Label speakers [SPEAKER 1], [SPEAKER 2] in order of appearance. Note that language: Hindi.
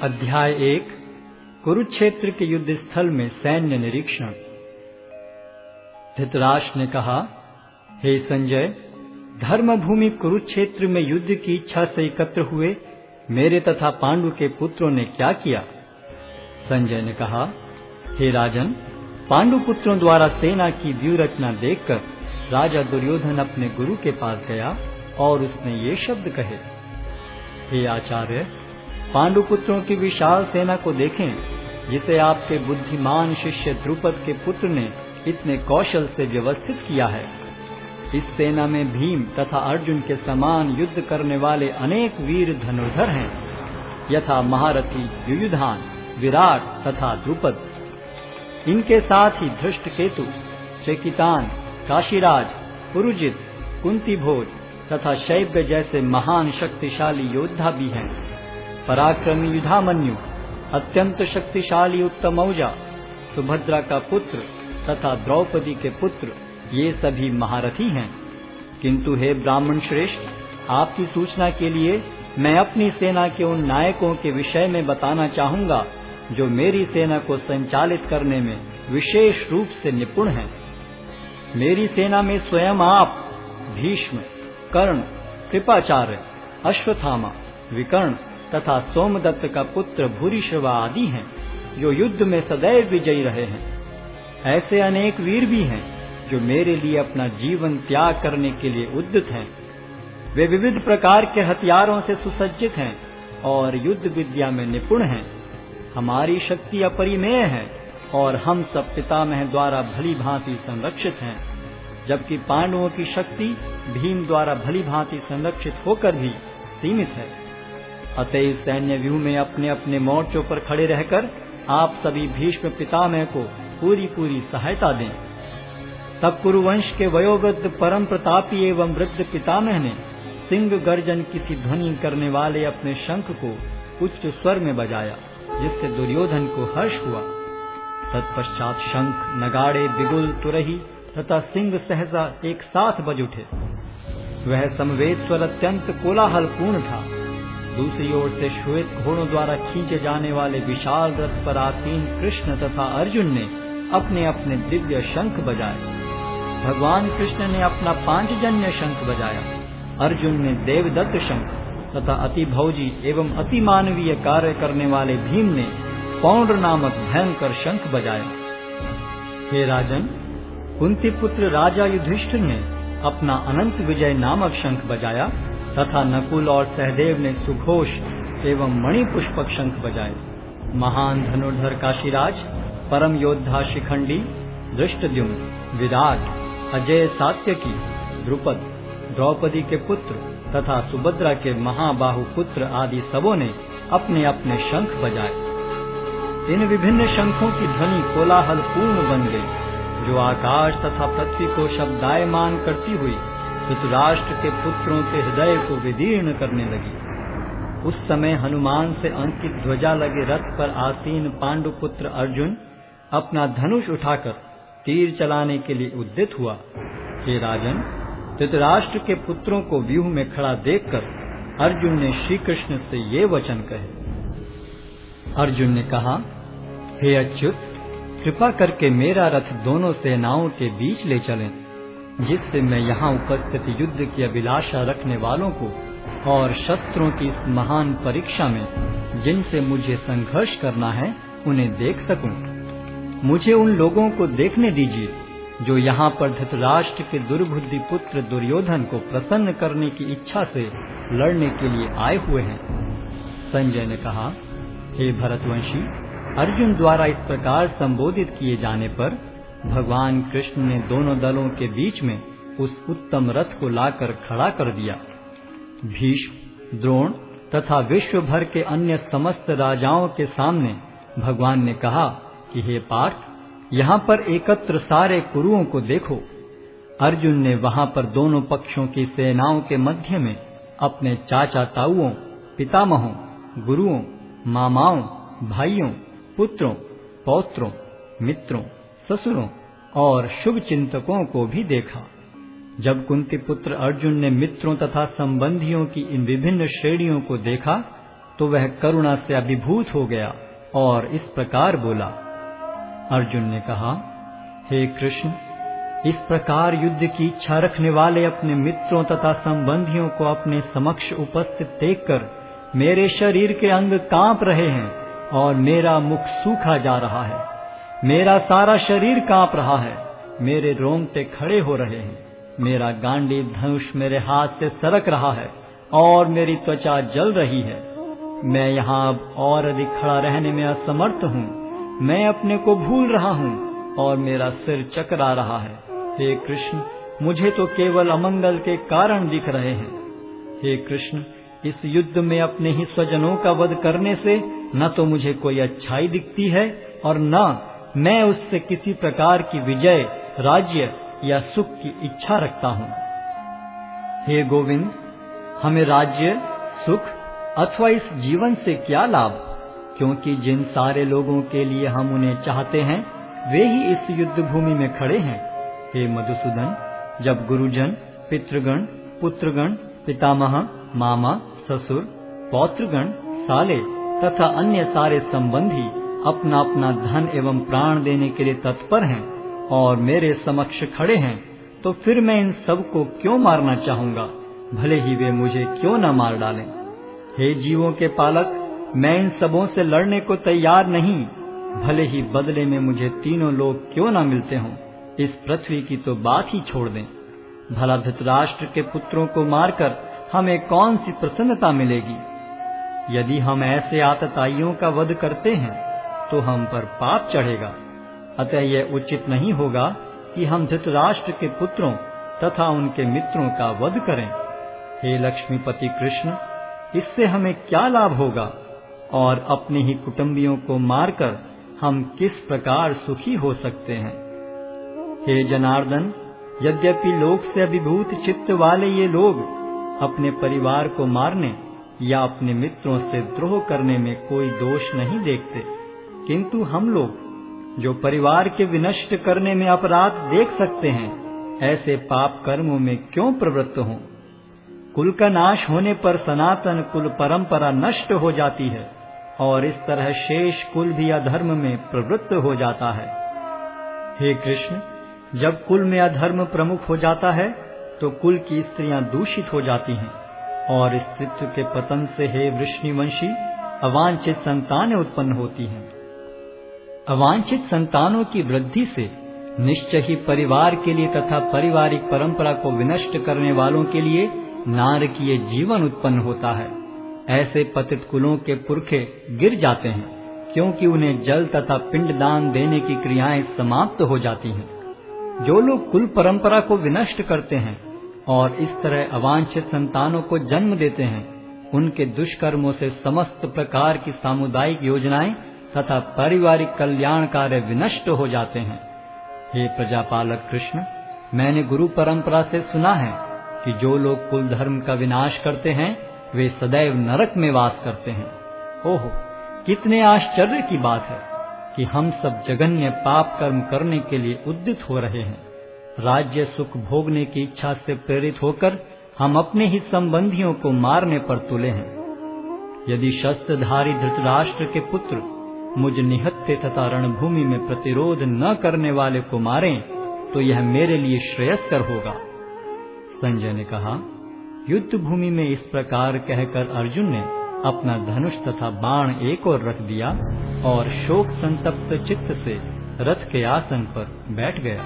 [SPEAKER 1] अध्याय 1 कुरुक्षेत्र के युद्ध स्थल में सैन्य निरीक्षण। धृतराष्ट्र ने कहा, हे संजय, धर्मभूमि कुरुक्षेत्र में युद्ध की इच्छा से एकत्र हुए मेरे तथा पांडु के पुत्रों ने क्या किया? संजय ने कहा, हे राजन, पांडु पुत्रों द्वारा सेना की व्यूह रचना देखकर राजा दुर्योधन अपने गुरु के पास गया और उसने ये शब्द कहे, हे आचार्य, पांडु पुत्रों की विशाल सेना को देखें, जिसे आपके बुद्धिमान शिष्य द्रुपद के पुत्र ने इतने कौशल से व्यवस्थित किया है। इस सेना में भीम तथा अर्जुन के समान युद्ध करने वाले अनेक वीर धनुर्धर हैं, यथा महारथी युयुधान, विराट तथा द्रुपद। इनके साथ ही धृष्टकेतु, चेकितान, काशीराज, पुरुजित, कुंतीभोज तथा शैब्य जैसे महान शक्तिशाली योद्धा भी हैं। पराक्रमी युधामन्यु, अत्यंत शक्तिशाली उत्तमौजा, सुभद्रा का पुत्र तथा द्रौपदी के पुत्र, ये सभी महारथी हैं। किंतु हे ब्राह्मण श्रेष्ठ, आपकी सूचना के लिए मैं अपनी सेना के उन नायकों के विषय में बताना चाहूंगा जो मेरी सेना को संचालित करने में विशेष रूप से निपुण हैं। मेरी सेना में स्वयं आप, भीष्म, कर्ण, कृपाचार्य, अश्वत्थामा, विकर्ण तथा सोमदत्त का पुत्र भूरिश्रवा आदि हैं, जो युद्ध में सदैव विजयी रहे हैं। ऐसे अनेक वीर भी हैं जो मेरे लिए अपना जीवन त्याग करने के लिए उद्यत हैं। वे विविध प्रकार के हथियारों से सुसज्जित हैं और युद्ध विद्या में निपुण हैं। हमारी शक्ति अपरिमेय है और हम सब पितामह द्वारा भली भांति संरक्षित हैं, जबकि पांडवों की शक्ति भीम द्वारा भली भांति संरक्षित होकर भी सीमित है। अतएव सैन्य व्यूह में अपने अपने मोर्चों पर खड़े रहकर आप सभी भीष्म पितामह को पूरी पूरी सहायता दें। तब कुरुवंश के वयोवृद्ध परम प्रतापी एवं वृद्ध पितामह ने सिंह गर्जन की सी ध्वनि करने वाले अपने शंख को उच्च स्वर में बजाया, जिससे दुर्योधन को हर्ष हुआ। तत्पश्चात शंख, नगाड़े, बिगुल, तुरही तथा सिंह सहसा एक साथ बज उठे। वह समवेत स्वर अत्यंत कोलाहलपूर्ण था। दूसरी ओर से श्वेत घोड़ों द्वारा खींचे जाने वाले विशाल रथ पर आसीन कृष्ण तथा अर्जुन ने अपने अपने दिव्य शंख बजाए। भगवान कृष्ण ने अपना पांचजन्य शंख बजाया, अर्जुन ने देवदत्त शंख तथा अति भौजी एवं अति मानवीय कार्य करने वाले भीम ने पौंड्र नामक भयंकर शंख बजाया। हे राजन, कुंती पुत्र राजा युधिष्ठिर ने अपना अनंत विजय नामक शंख बजाया तथा नकुल और सहदेव ने सुघोष एवं मणिपुष्पक शंख बजाए। महान धनुर्धर काशीराज, परम योद्धा शिखंडी, धृष्टद्युम्न, विराट, अजय सात्यकी, द्रुपद, द्रौपदी के पुत्र तथा सुभद्रा के महाबाहु पुत्र आदि सबों ने अपने अपने शंख बजाए। इन विभिन्न शंखों की ध्वनि कोलाहल पूर्ण बन गई, जो आकाश तथा पृथ्वी को शब्दायमान करती हुई धृतराष्ट्र के पुत्रों के हृदय को विदीर्ण करने लगी। उस समय हनुमान से अंकित ध्वजा लगे रथ पर आसीन पांडु पुत्र अर्जुन अपना धनुष उठाकर तीर चलाने के लिए उद्यत हुआ। हे राजन, धृतराष्ट्र के पुत्रों को व्यूह में खड़ा देखकर अर्जुन ने श्री कृष्ण से ये वचन कहे। अर्जुन ने कहा, हे अच्युत, कृपा करके मेरा रथ दोनों सेनाओं के बीच ले चलें, जिससे मैं यहाँ उपस्थित युद्ध की अभिलाषा रखने वालों को और शस्त्रों की इस महान परीक्षा में जिनसे मुझे संघर्ष करना है उन्हें देख सकूं। मुझे उन लोगों को देखने दीजिए जो यहाँ पर धृतराष्ट्र के दुर्बुद्धि पुत्र दुर्योधन को प्रसन्न करने की इच्छा से लड़ने के लिए आए हुए हैं। संजय ने कहा, हे भरतवंशी, अर्जुन द्वारा इस प्रकार संबोधित किए जाने पर भगवान कृष्ण ने दोनों दलों के बीच में उस उत्तम रथ को लाकर खड़ा कर दिया। भीष्म, द्रोण तथा विश्व भर के अन्य समस्त राजाओं के सामने भगवान ने कहा कि हे पार्थ, यहाँ पर एकत्र सारे कुरुओं को देखो। अर्जुन ने वहाँ पर दोनों पक्षों की सेनाओं के मध्य में अपने चाचा ताऊओं, पितामहों, गुरुओं, मामाओं, भाइयों, पुत्रों, पौत्रों, मित्रों, ससुरों और शुभ चिंतकों को भी देखा। जब कुंती पुत्र अर्जुन ने मित्रों तथा संबंधियों की इन विभिन्न श्रेणियों को देखा तो वह करुणा से अभिभूत हो गया और इस प्रकार बोला। अर्जुन ने कहा, हे कृष्ण, इस प्रकार युद्ध की इच्छा रखने वाले अपने मित्रों तथा संबंधियों को अपने समक्ष उपस्थित देखकर मेरे शरीर के अंग कांप रहे हैं और मेरा मुख सूखा जा रहा है। मेरा सारा शरीर कांप रहा है, मेरे रोंगटे खड़े हो रहे हैं, मेरा गांडीव धनुष मेरे हाथ से सरक रहा है और मेरी त्वचा जल रही है। मैं यहाँ अब और अधिक खड़ा रहने में असमर्थ हूँ। मैं अपने को भूल रहा हूँ और मेरा सिर चकरा रहा है। हे कृष्ण, मुझे तो केवल अमंगल के कारण दिख रहे हैं। हे कृष्ण, इस युद्ध में अपने ही स्वजनों का वध करने से न तो मुझे कोई अच्छाई दिखती है और न मैं उससे किसी प्रकार की विजय, राज्य या सुख की इच्छा रखता हूँ। हे गोविंद, हमें राज्य, सुख अथवा इस जीवन से क्या लाभ, क्योंकि जिन सारे लोगों के लिए हम उन्हें चाहते हैं वे ही इस युद्ध भूमि में खड़े हैं। हे मधुसूदन, जब गुरुजन, पितृगण, पुत्रगण, पितामह, मामा, ससुर, पौत्रगण, साले तथा अन्य सारे संबंधी अपना अपना धन एवं प्राण देने के लिए तत्पर हैं और मेरे समक्ष खड़े हैं, तो फिर मैं इन सब को क्यों मारना चाहूंगा, भले ही वे मुझे क्यों न मार डालें। हे जीवों के पालक, मैं इन सबों से लड़ने को तैयार नहीं, भले ही बदले में मुझे तीनों लोग क्यों न मिलते हों। इस पृथ्वी की तो बात ही छोड़ दें। भला धृतराष्ट्र के पुत्रों को मारकर हमें कौन सी प्रसन्नता मिलेगी। यदि हम ऐसे आतताइयों का वध करते हैं तो हम पर पाप चढ़ेगा। अतः यह उचित नहीं होगा कि हम धृतराष्ट्र के पुत्रों तथा उनके मित्रों का वध करें। हे लक्ष्मीपति कृष्ण, इससे हमें क्या लाभ होगा और अपने ही कुटुंबियों को मारकर हम किस प्रकार सुखी हो सकते हैं। हे जनार्दन, यद्यपि लोक से अभिभूत चित्त वाले ये लोग अपने परिवार को मारने या अपने मित्रों से द्रोह करने में कोई दोष नहीं देखते, किंतु हम लोग जो परिवार के विनष्ट करने में अपराध देख सकते हैं, ऐसे पाप कर्मों में क्यों प्रवृत्त हों। कुल का नाश होने पर सनातन कुल परंपरा नष्ट हो जाती है और इस तरह शेष कुल भी अधर्म में प्रवृत्त हो जाता है। हे कृष्ण, जब कुल में अधर्म प्रमुख हो जाता है तो कुल की स्त्रियां दूषित हो जाती हैं और स्त्रीत्व के पतन से हे वृष्णिवंशी अवांछित संतानें उत्पन्न होती हैं। अवांछित संतानों की वृद्धि से निश्चय ही परिवार के लिए तथा पारिवारिक परंपरा को विनष्ट करने वालों के लिए नारकीय जीवन उत्पन्न होता है। ऐसे पतित कुलों के पुरखे गिर जाते हैं, क्योंकि उन्हें जल तथा पिंडदान देने की क्रियाएं समाप्त हो जाती हैं। जो लोग कुल परंपरा को विनष्ट करते हैं और इस तरह अवांछित संतानों को जन्म देते हैं, उनके दुष्कर्मों से समस्त प्रकार की सामुदायिक योजनाएं तथा पारिवारिक कल्याण कार्य विनष्ट हो जाते हैं। हे प्रजापालक कृष्ण, मैंने गुरु परंपरा से सुना है कि जो लोग कुल धर्म का विनाश करते हैं वे सदैव नरक में वास करते हैं। ओहो, कितने आश्चर्य की बात है कि हम सब जघन्य पाप कर्म करने के लिए उद्यत हो रहे हैं। राज्य सुख भोगने की इच्छा से प्रेरित होकर हम अपने ही संबंधियों को मारने पर तुले हैं। यदि शस्त्रधारी धृतराष्ट्र के पुत्र मुझ निहत्थे तथा रणभूमि में प्रतिरोध न करने वाले को मारें तो यह मेरे लिए श्रेयस्कर होगा। संजय ने कहा, युद्ध भूमि में इस प्रकार कहकर अर्जुन ने अपना धनुष तथा बाण एक ओर रख दिया और शोक संतप्त चित्त से रथ के आसन पर बैठ गया।